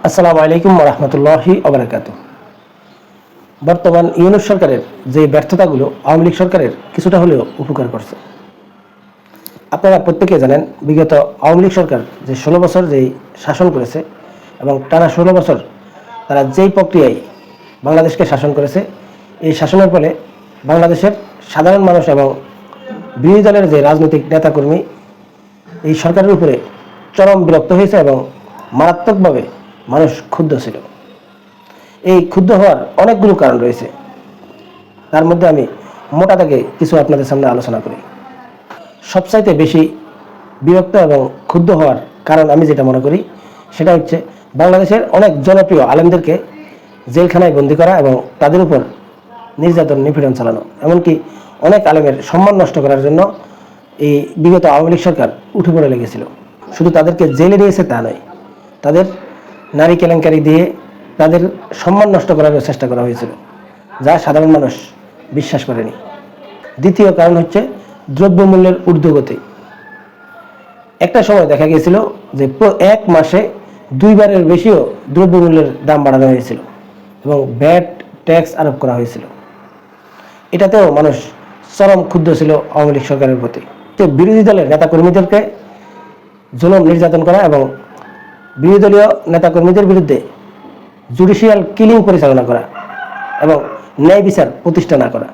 আসসালামু আলাইকুম রহমতুল্লাহি ওবারাকাতু। বর্তমান ইউনূস সরকারের যে ব্যর্থতাগুলো আওয়ামী লীগ সরকারের কিছুটা হলেও উপকার করছে। আপনারা প্রত্যেকে জানেন, বিগত আওয়ামী লীগ সরকার যে 16 বছর যেই শাসন করেছে এবং টানা 16 বছর তারা যেই প্রক্রিয়ায় বাংলাদেশকে শাসন করেছে, এই শাসনের ফলে বাংলাদেশের সাধারণ মানুষ এবং বিরোধী দলের যে রাজনৈতিক নেতাকর্মী এই সরকারের উপরে চরম বিরক্ত হয়েছে এবং মারাত্মকভাবে মানুষ ক্ষুব্ধ ছিল। এই ক্ষুব্ধ হওয়ার অনেকগুলো কারণ রয়েছে, তার মধ্যে আমি মোটা দাগে কিছু আপনাদের সামনে আলোচনা করি। সবচাইতে বেশি বিরক্ত এবং ক্ষুব্ধ হওয়ার কারণ আমি যেটা মনে করি সেটা হচ্ছে বাংলাদেশের অনেক জনপ্রিয় আলেমদেরকে জেলখানায় বন্দি করা এবং তাদের উপর নির্যাতন নিপীড়ন চালানো, এমনকি অনেক আলেমের সম্মান নষ্ট করার জন্য এই বিগত আওয়ামী লীগ সরকার উঠে পড়ে লেগেছিল। শুধু তাদেরকে জেলে নিয়েছে তা নয়, তাদের নারী কেলেঙ্কারি দিয়ে তাদের সম্মান নষ্ট করার চেষ্টা করা হয়েছিল, যা সাধারণ মানুষ বিশ্বাস করেনি। দ্বিতীয় কারণ হচ্ছে দ্রব্যমূল্যের ঊর্ধ্বগতি। একটা সময় দেখা গিয়েছিল যে এক মাসে 2 বারের বেশিও দ্রব্যমূল্যের দাম বাড়ানো হয়েছিল এবং ভ্যাট ট্যাক্স আরোপ করা হয়েছিল। এটাতেও মানুষ চরম ক্ষুব্ধ ছিল আওয়ামী লীগ সরকারের প্রতি। তো বিরোধী দলের নেতাকর্মীদেরকে জুলুম নির্যাতন করা এবং বিরোধী দলীয় নেতাকর্মীদের বিরুদ্ধে জুডিশিয়াল কিলিং পরিচালনা করা এবং ন্যায় বিচার প্রতিষ্ঠা না করা,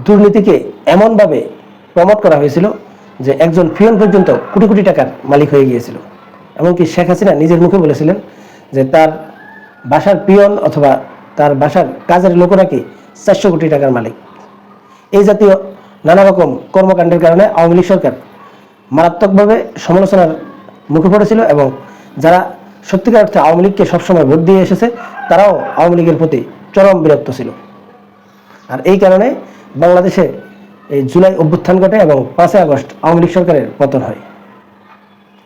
দুর্নীতিকে এমনভাবে প্রমোট করা হয়েছিল যে একজন পিয়ন পর্যন্ত কোটি কোটি টাকার মালিক হয়ে গিয়েছিল। এমনকি শেখ হাসিনা নিজের মুখে বলেছিলেন যে তার বাসার পিয়ন অথবা তার বাসার কাজের লোক নাকি 400 কোটি টাকার মালিক। এই জাতীয় নানা রকম কর্মকাণ্ডের কারণে আওয়ামী লীগ সরকার মারাত্মকভাবে সমালোচনার মুখে পড়েছিল এবং যারা সত্যিকার অর্থে আওয়ামী লীগকে সবসময় ভোট দিয়ে এসেছে তারাও আওয়ামী লীগের প্রতি চরম বিরক্ত ছিল। আর এই কারণে বাংলাদেশে এই জুলাই অভ্যুত্থান ঘটে এবং 5 আগস্ট আওয়ামী লীগ সরকারের পতন হয়।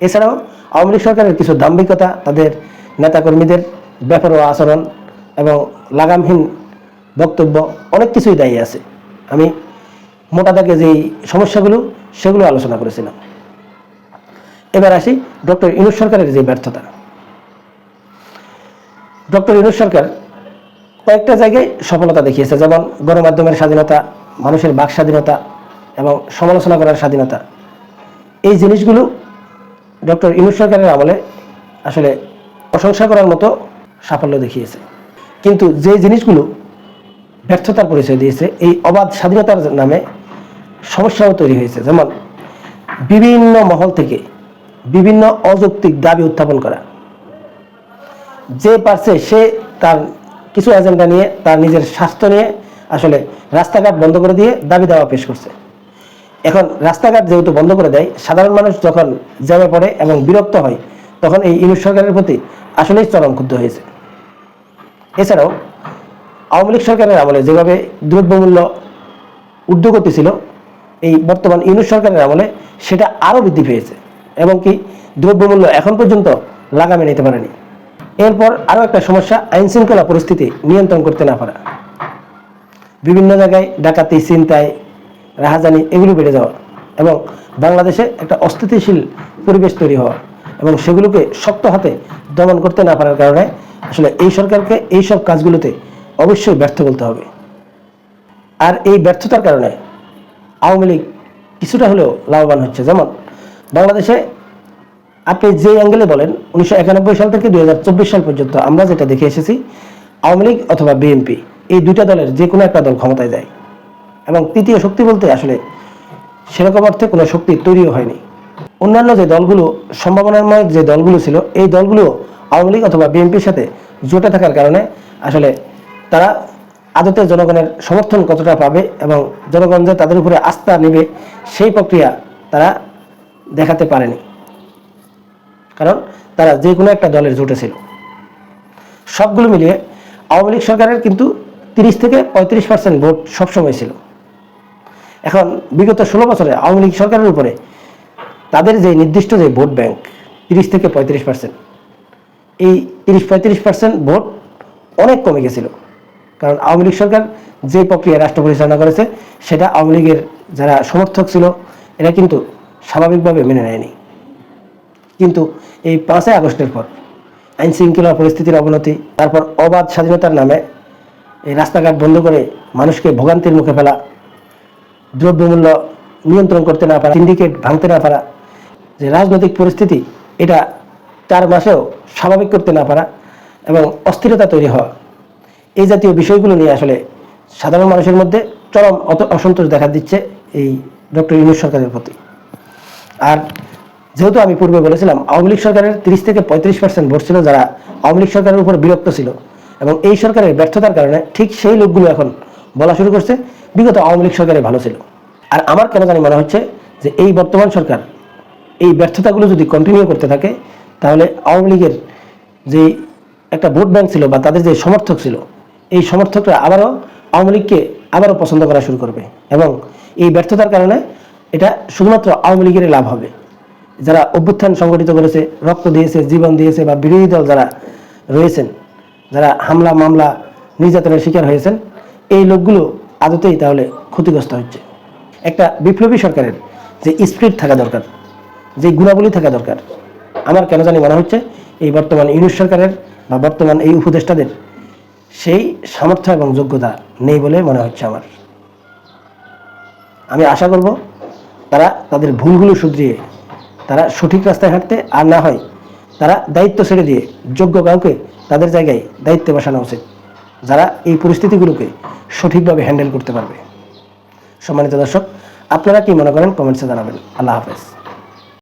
এছাড়াও আওয়ামী লীগ সরকারের কিছু দাম্ভিকতা, তাদের নেতাকর্মীদের বেপরোয়া আচরণ এবং লাগামহীন বক্তব্য, অনেক কিছুই দায়ী আছে। আমি মোটা দাগে যেই সমস্যাগুলো সেগুলো আলোচনা করেছিলাম। এবার আসি ডক্টর ইউনূস সরকারের যে ব্যর্থতা। ডক্টর ইউনূস সরকার কয়েকটা জায়গায় সফলতা দেখিয়েছে, যেমন গণমাধ্যমের স্বাধীনতা, মানুষের বাক স্বাধীনতা এবং সমালোচনা করার স্বাধীনতা। এই জিনিসগুলো ডক্টর ইউনূস সরকারের আমলে আসলে প্রশংসা করার মতো সাফল্য দেখিয়েছে। কিন্তু যে জিনিসগুলো ব্যর্থতার পরিচয় দিয়েছে, এই অবাধ স্বাধীনতার নামে সমস্যাও তৈরি হয়েছে, যেমন বিভিন্ন মহল থেকে বিভিন্ন অযৌক্তিক দাবি উত্থাপন করা। যে পারছে সে তার কিছু এজেন্ডা নিয়ে, তার নিজের স্বাস্থ্য নিয়ে আসলে রাস্তাঘাট বন্ধ করে দিয়ে দাবি দাওয়া পেশ করছে। এখন রাস্তাঘাট যেহেতু বন্ধ করে দেয়, সাধারণ মানুষ যখন জ্যামে পড়ে এবং বিরক্ত হয়, তখন এই ইউনূস সরকারের প্রতি আসলেই চরম ক্ষুব্ধ হয়েছে। এছাড়াও আওয়ামী লীগ সরকারের আমলে যেভাবে দ্রব্যমূল্য ঊর্ধ্বগতি ছিল, এই বর্তমান ইউনূস সরকারের আমলে সেটা আরও বৃদ্ধি পেয়েছে এবং কি দ্রব্যমূল্য এখন পর্যন্ত লাগামে নিতে পারেনি। এরপর আরও একটা সমস্যা, আইন শৃঙ্খলা পরিস্থিতি নিয়ন্ত্রণ করতে না পারা। বিভিন্ন জায়গায় ডাকাতি, ছিনতাই, রাহাজানি এগুলো বেড়ে যাওয়া এবং বাংলাদেশে একটা অস্থিতিশীল পরিবেশ তৈরি হওয়া এবং সেগুলোকে শক্ত হাতে দমন করতে না পারার কারণে আসলে এই সরকারকে এইসব কাজগুলোতে অবশ্যই ব্যর্থ বলতে হবে। আর এই ব্যর্থতার কারণে আওয়ামী লীগ কিছুটা হলেও লাভবান হচ্ছে। যেমন বাংলাদেশে আপনি যে অ্যাঙ্গেলে বলেন, 1991 সাল থেকে 2024 সাল পর্যন্ত আমরা যেটা দেখে এসেছি, আওয়ামী লীগ অথবা বিএনপি এই দুইটা দলের যে কোনো একটা দল ক্ষমতায় যায় এবং তৃতীয় শক্তি বলতে আসলে সেরকম অর্থে কোনো শক্তি তৈরিও হয়নি। অন্যান্য যে দলগুলো, সম্ভাবনাময় যে দলগুলো ছিল, এই দলগুলো আওয়ামী লীগ অথবা বিএনপির সাথে জোটে থাকার কারণে আসলে তারা আদতে জনগণের সমর্থন কতটা পাবে এবং জনগণ যে তাদের উপরে আস্থা নেবে সেই প্রক্রিয়া তারা দেখাতে পারেনি, কারণ তারা যে কোনো একটা দলের জোটে ছিল। সবগুলো মিলিয়ে আওয়ামী লীগ সরকারের কিন্তু 30 থেকে 35% ভোট সবসময় ছিল। এখন বিগত 16 বছরে আওয়ামী লীগ সরকারের উপরে তাদের যে নির্দিষ্ট যে ভোট ব্যাংক 30 থেকে 35%, এই 30-35% ভোট অনেক কমে গেছিল, কারণ আওয়ামী লীগ সরকার যে প্রক্রিয়া রাষ্ট্র পরিচালনা করেছে সেটা আওয়ামী লীগের যারা সমর্থক ছিল এরা কিন্তু স্বাভাবিকভাবে মেনে নেয়নি। কিন্তু এই 5 আগস্টের পর আইন শৃঙ্খলা পরিস্থিতির অবনতি, তারপর অবাধ স্বাধীনতার নামে এই রাস্তাঘাট বন্ধ করে মানুষকে ভোগান্তির মুখে ফেলা, দ্রব্যমূল্য নিয়ন্ত্রণ করতে না পারা, সিন্ডিকেট ভাঙতে না পারা, যে রাজনৈতিক পরিস্থিতি এটা 4 মাসেও স্বাভাবিক করতে না পারা এবং অস্থিরতা তৈরি হওয়া, এই জাতীয় বিষয়গুলো নিয়ে আসলে সাধারণ মানুষের মধ্যে চরম অসন্তোষ দেখা দিচ্ছে এই ডক্টর ইউনূস সরকারের প্রতি। আর যেহেতু আমি পূর্বে বলেছিলাম আওয়ামী লীগ সরকারের 30 থেকে 35% ভোট ছিল যারা আওয়ামী লীগ সরকারের উপর বিরক্ত ছিল, এবং এই সরকারের ব্যর্থতার কারণে ঠিক সেই লোকগুলো এখন বলা শুরু করছে বিগত আওয়ামী লীগ সরকারে ভালো ছিল। আর আমার কেন জানি মনে হচ্ছে যে এই বর্তমান সরকার এই ব্যর্থতাগুলো যদি কন্টিনিউ করতে থাকে তাহলে আওয়ামী লীগের যে একটা ভোট ব্যাংক ছিল বা তাদের যে সমর্থক ছিল, এই সমর্থকরা আবারও আওয়ামী লীগকে আবারও পছন্দ করা শুরু করবে, এবং এই ব্যর্থতার কারণে এটা শুধুমাত্র আওয়ামী লীগেরই লাভ হবে। যারা অভ্যুত্থান সংগঠিত করেছে, রক্ত দিয়েছে, জীবন দিয়েছে, বা বিরোধী দল যারা রয়েছেন, যারা হামলা মামলা নির্যাতনের শিকার হয়েছেন, এই লোকগুলো আদতেই তাহলে ক্ষতিগ্রস্ত হচ্ছে। একটা বিপ্লবী সরকারের যে স্পিরিট থাকা দরকার, যে গুণাবলী থাকা দরকার, আমার কেন জানি মনে হচ্ছে এই বর্তমান ইউনূস সরকারের বা বর্তমান এই উপদেষ্টাদের সেই সামর্থ্য এবং যোগ্যতা নেই বলে মনে হচ্ছে আমার। আমি আশা করব তারা তাদের ভুলগুলো শুধরিয়ে তারা সঠিক রাস্তায় হাঁটতে, আর না হয় তারা দায়িত্ব ছেড়ে দিয়ে যোগ্য কাউকে তাদের জায়গায় দায়িত্বে বসানো উচিত, যারা এই পরিস্থিতিগুলোকে সঠিকভাবে হ্যান্ডেল করতে পারবে। সম্মানিত দর্শক, আপনারা কি মনে করেন কমেন্টসে জানাবেন। আল্লাহ হাফেজ।